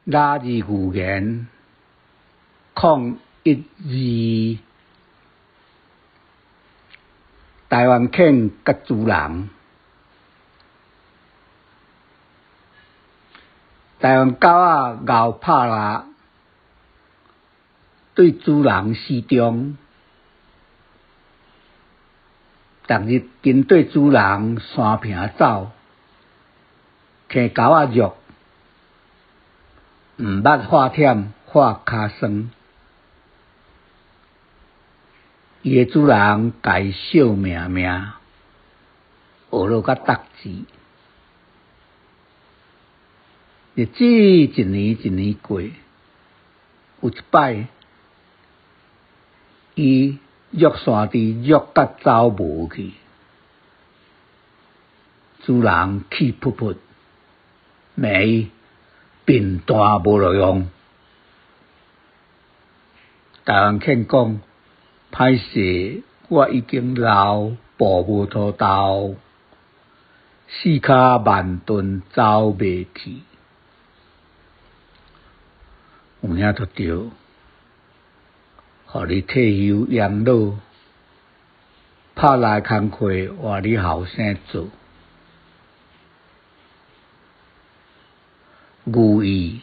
拉字语言012台湾犬甲主人，台湾狗仔咬拍啦，对主人示众，逐日跟对主人山坪走，摕狗仔肉，毋捌化忝化骹酸。伊诶主人家伊笑命命，学落甲达志。日子一年一年过，有一摆，伊约山猪约甲走无去，主人气噗噗，骂伊笨蛋无路用。台湾犬讲，歹势，我已经老，步无拖豆，四骹慢顿走袂去。有影就对，互你退休养老，拍来工课换你后生做。寓意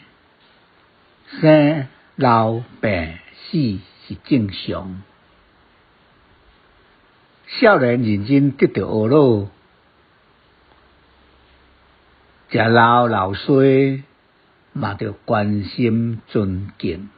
生老病死是正常，少年认真得到学老，食老衰嘛着关心尊敬。